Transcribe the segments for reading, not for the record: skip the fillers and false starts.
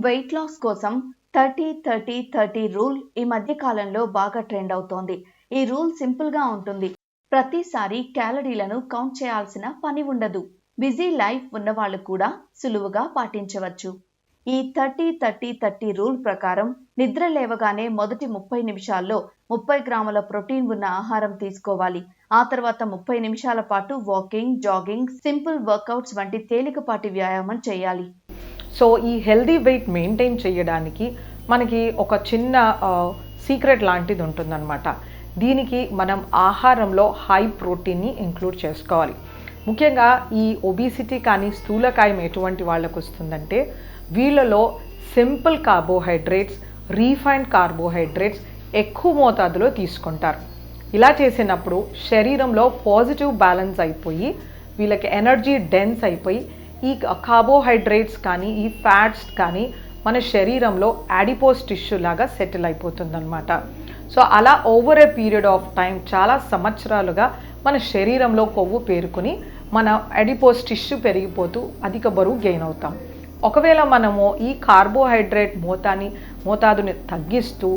Weight loss కోసం 30-30-30 rule ఈ మధ్య కాలంలో బాగా ట్రెండ్ అవుతోంది. ఈ రూల్ సింపుల్ గా ఉంటుంది. ప్రతిసారి క్యాలరీలను కౌంట్ చేయాల్సిన పని ఉండదు. బిజీ లైఫ్ ఉన్న వాళ్ళు కూడా సులువుగా పాటించవచ్చు. ఈ 30-30-30 రూల్ ప్రకారం నిద్ర లేవగానే మొదటి 30 నిమిషాల్లో 30 గ్రాముల ప్రోటీన్ ఉన్న ఆహారం తీసుకోవాలి. ఆ తర్వాత 30 నిమిషాల పాటు వాకింగ్, జాగింగ్, సింపుల్ వర్కౌట్స్ వంటి తేలికపాటి వ్యాయామం చేయాలి. సో ఈ హెల్దీ వెయిట్ మెయింటైన్ చేయడానికి మనకి ఒక చిన్న సీక్రెట్ లాంటిది ఉంటుందన్నమాట. దీనికి మనం ఆహారంలో హై ప్రోటీన్ని ఇంక్లూడ్ చేసుకోవాలి. ముఖ్యంగా ఈ ఒబిసిటీ కానీ స్థూలకాయం ఎటువంటి వాళ్ళకు వస్తుందంటే వీళ్ళలో సింపుల్ కార్బోహైడ్రేట్స్, రీఫైన్డ్ కార్బోహైడ్రేట్స్ ఎక్కువ మోతాదులో తీసుకుంటారు. ఇలా చేసినప్పుడు శరీరంలో పాజిటివ్ బ్యాలెన్స్ అయిపోయి వీళ్ళకి ఎనర్జీ డెన్స్ అయిపోయి ఈ కార్బోహైడ్రేట్స్ కానీ ఈ ఫ్యాట్స్ కానీ మన శరీరంలో యాడిపోస్ టిష్యూ లాగా సెటిల్ అయిపోతుందన్నమాట. సో అలా over a period of time చాలా సంవత్సరాలుగా మన శరీరంలో కొవ్వు పేరుకుని మన యాడిపోస్ టిష్యూ పెరిగిపోతూ అధిక బరువు గెయిన్ అవుతాం. ఒకవేళ మనము ఈ కార్బోహైడ్రేట్ మోతాదుని తగ్గిస్తూ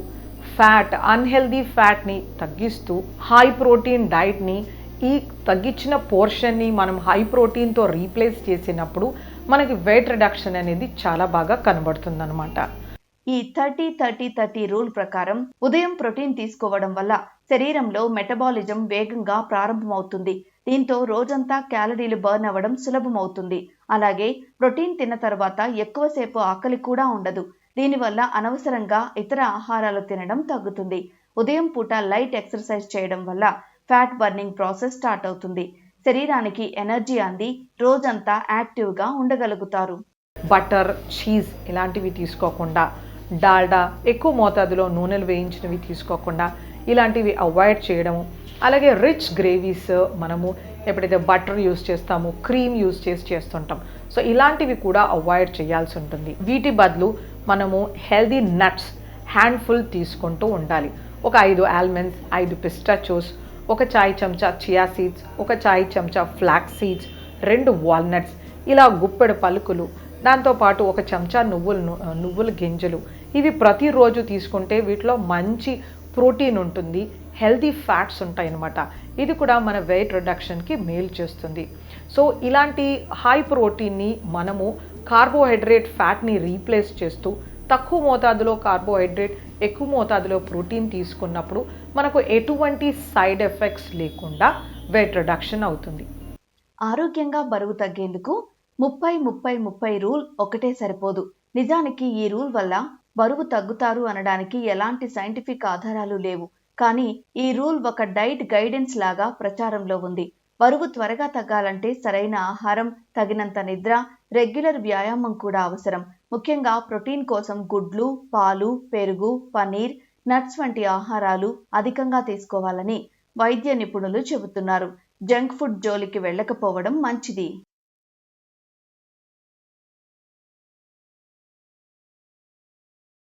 అన్హెల్దీ ఫ్యాట్ని తగ్గిస్తూ హై ప్రోటీన్ డైట్ని ఈ తగ్గించిన పోర్షన్ని మనం హై ప్రోటీన్తో రీప్లేస్ చేసినప్పుడు మనకి వెయిట్ రిడక్షన్ అనేది చాలా బాగా కనబడుతుంది అనమాట. ఈ 30-30-30 రూల్ ప్రకారం ఉదయం ప్రోటీన్ తీసుకోవడం వల్ల శరీరంలో మెటబాలిజం వేగంగా ప్రారంభమవుతుంది. దీంతో రోజంతా క్యాలరీలు బర్న్ అవ్వడం సులభమవుతుంది. అలాగే ప్రోటీన్ తిన్న తర్వాత ఎక్కువసేపు ఆకలి కూడా ఉండదు. దీనివల్ల అనవసరంగా ఇతర ఆహారాలు తినడం తగ్గుతుంది. ఉదయం పూట లైట్ ఎక్సర్సైజ్ చేయడం వల్ల ఫ్యాట్ బర్నింగ్ ప్రాసెస్ స్టార్ట్ అవుతుంది. శరీరానికి ఎనర్జీ అంది రోజంతా యాక్టివ్గా ఉండగలుగుతారు. బటర్, చీజ్ ఇలాంటివి తీసుకోకుండా, డాల్డా ఎక్కువ మోతాదులో నూనెలు వేయించినవి తీసుకోకుండా ఇలాంటివి అవాయిడ్ చేయడము. అలాగే రిచ్ గ్రేవీస్ మనము ఎప్పుడైతే బటర్ యూస్ చేస్తామో క్రీమ్ యూస్ చేస్తుంటాం. సో ఇలాంటివి కూడా అవాయిడ్ చేయాల్సి ఉంటుంది. వీటి బదులు మనము హెల్దీ నట్స్ హ్యాండ్ఫుల్ తీసుకుంటూ ఉండాలి. ఒక 5 ఆల్మండ్స్, 5 పిస్టాచోస్, ఒక చాయ్ చెంచా చియా సీడ్స్, ఒక చాయ్ చెంచా ఫ్లాక్స్ సీడ్స్, 2 వాల్నట్స్, ఇలా గుప్పెడు పలుకులు, దాంతోపాటు ఒక చెంచా నువ్వుల గింజలు. ఇవి ప్రతిరోజు తీసుకుంటే వీటిలో మంచి ప్రోటీన్ ఉంటుంది, హెల్తీ ఫ్యాట్స్ ఉంటాయి అన్నమాట. ఇది కూడా మన వెయిట్ రిడక్షన్కి మేలు చేస్తుంది. సో ఇలాంటి హై ప్రోటీన్ని మనము కార్బోహైడ్రేట్ ఫ్యాట్ని రీప్లేస్ చేస్తూ తక్కువ మోతాదులో కార్బోహైడ్రేట్, ఎక్కువ మోతాదులో ప్రోటీన్ తీసుకున్నప్పుడు మనకు ఎటువంటి సైడ్ ఎఫెక్ట్స్ లేకుండా వెయిట్ రిడక్షన్ అవుతుంది. ఆరోగ్యంగా బరువు తగ్గేందుకు 30-30-30 రూల్ ఒకటే సరిపోదు. నిజానికి ఈ రూల్ వల్ల బరువు తగ్గుతారు అనడానికి ఎలాంటి సైంటిఫిక్ ఆధారాలు లేవు. కానీ ఈ రూల్ ఒక డైట్ గైడెన్స్ లాగా ప్రచారంలో ఉంది. బరువు త్వరగా తగ్గాలంటే సరైన ఆహారం, తగినంత నిద్ర, రెగ్యులర్ వ్యాయామం కూడా అవసరం. ముఖ్యంగా ప్రోటీన్ కోసం గుడ్లు, పాలు, పెరుగు, పనీర్, నట్స్ వంటి ఆహారాలు అధికంగా తీసుకోవాలని వైద్య నిపుణులు చెబుతున్నారు. జంక్ ఫుడ్ జోలికి వెళ్ళకపోవడం మంచిది.